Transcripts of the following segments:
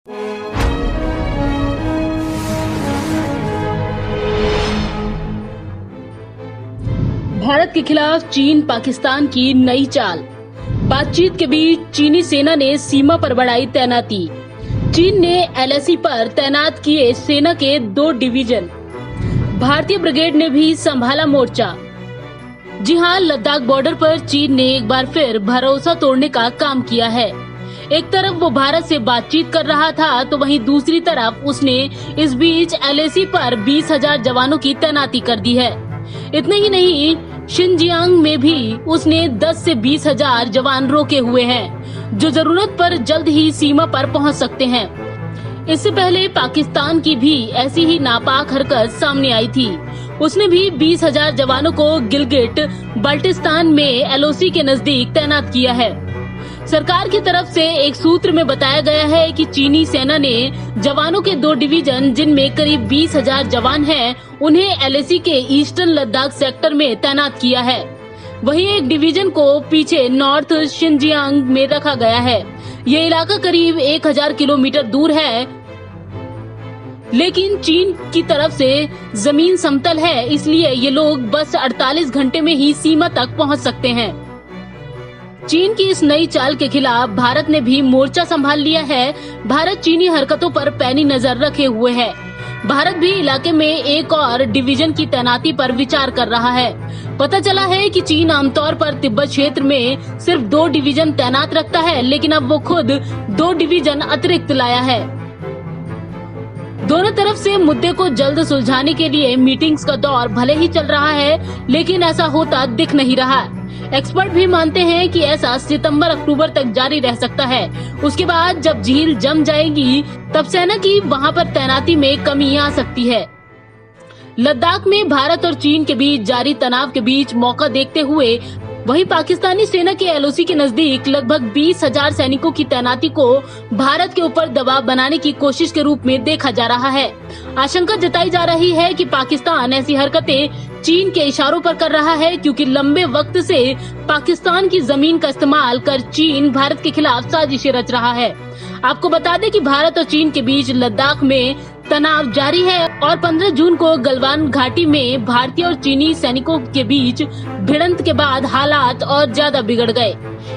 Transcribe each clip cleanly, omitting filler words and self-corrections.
भारत के खिलाफ चीन पाकिस्तान की नई चाल। बातचीत के बीच चीनी सेना ने सीमा पर बढ़ाई तैनाती। चीन ने एलएसी पर तैनात किए सेना के 2 डिवीजन। भारतीय ब्रिगेड ने भी संभाला मोर्चा। जी हां, लद्दाख बॉर्डर पर चीन ने एक बार फिर भरोसा तोड़ने का काम किया है। एक तरफ वो भारत से बातचीत कर रहा था, तो वहीं दूसरी तरफ उसने इस बीच एलएसी पर 20,000 जवानों की तैनाती कर दी है। इतने ही नहीं, शिनजियांग में भी उसने 10 से 20,000 जवान रोके हुए हैं, जो जरूरत पर जल्द ही सीमा पर पहुंच सकते हैं। इससे पहले पाकिस्तान की भी ऐसी ही नापाक हरकत सामने आई थी। उसने भी 20,000 जवानों को गिलगिट बाल्टिस्तान में एलओसी के नजदीक तैनात किया है। सरकार की तरफ से एक सूत्र में बताया गया है कि चीनी सेना ने जवानों के 2 डिवीजन, जिनमें करीब 20,000 जवान हैं, उन्हें एलएसी के ईस्टर्न लद्दाख सेक्टर में तैनात किया है। वहीं एक डिवीजन को पीछे नॉर्थ शिनजियांग में रखा गया है। ये इलाका करीब 1000 किलोमीटर दूर है, लेकिन चीन की तरफ से जमीन समतल है, इसलिए ये लोग बस 48 घंटे में ही सीमा तक पहुंच सकते हैं। चीन की इस नई चाल के खिलाफ भारत ने भी मोर्चा संभाल लिया है। भारत चीनी हरकतों पर पैनी नजर रखे हुए है। भारत भी इलाके में एक और डिवीजन की तैनाती पर विचार कर रहा है। पता चला है कि चीन आमतौर पर तिब्बत क्षेत्र में सिर्फ 2 डिवीजन तैनात रखता है, लेकिन अब वो खुद 2 डिवीजन अतिरिक्त लाया है। दोनों तरफ से मुद्दे को जल्द सुलझाने के लिए मीटिंग्स का दौर भले ही चल रहा है, लेकिन ऐसा होता दिख नहीं रहा। एक्सपर्ट भी मानते हैं कि ऐसा सितंबर-अक्टूबर तक जारी रह सकता है। उसके बाद जब झील जम जाएगी, तब सेना की वहां पर तैनाती में कमी आ सकती है। लद्दाख में भारत और चीन के बीच जारी तनाव के बीच मौका देखते हुए वहीं पाकिस्तानी सेना के एलओसी के नजदीक लगभग 20,000 सैनिकों की तैनाती को भारत के ऊपर दबाव बनाने की कोशिश के रूप में देखा जा रहा है। आशंका जताई जा रही है कि पाकिस्तान ऐसी हरकतें चीन के इशारों पर कर रहा है, क्योंकि लंबे वक्त से पाकिस्तान की जमीन का इस्तेमाल कर चीन भारत के खिलाफ साजिशें रच रहा है। आपको बता दें कि भारत और चीन के बीच लद्दाख में तनाव जारी है और 15 जून को गलवान घाटी में भारतीय और चीनी सैनिकों के बीच भिड़ंत के बाद हालात और ज्यादा बिगड़ गए।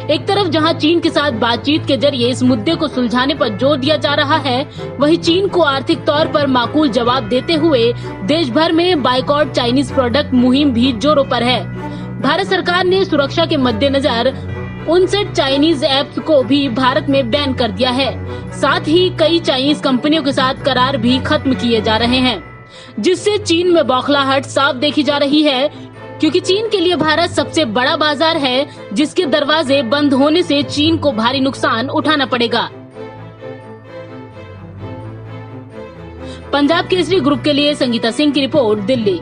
एक तरफ जहां चीन के साथ बातचीत के जरिए इस मुद्दे को सुलझाने पर जोर दिया जा रहा है, वहीं चीन को आर्थिक तौर पर माकूल जवाब देते हुए देश भर में बाइकॉट चाइनीज प्रोडक्ट मुहिम भी जोरों पर है। भारत सरकार ने सुरक्षा के मद्देनजर 59 चाइनीज ऐप्स को भी भारत में बैन कर दिया है। साथ ही कई चाइनीज कंपनियों के साथ करार भी खत्म किए जा रहे हैं, जिससे चीन में बौखलाहट साफ देखी जा रही है, क्योंकि चीन के लिए भारत सबसे बड़ा बाजार है, जिसके दरवाजे बंद होने से चीन को भारी नुकसान उठाना पड़ेगा। पंजाब केसरी ग्रुप के लिए संगीता सिंह की रिपोर्ट, दिल्ली।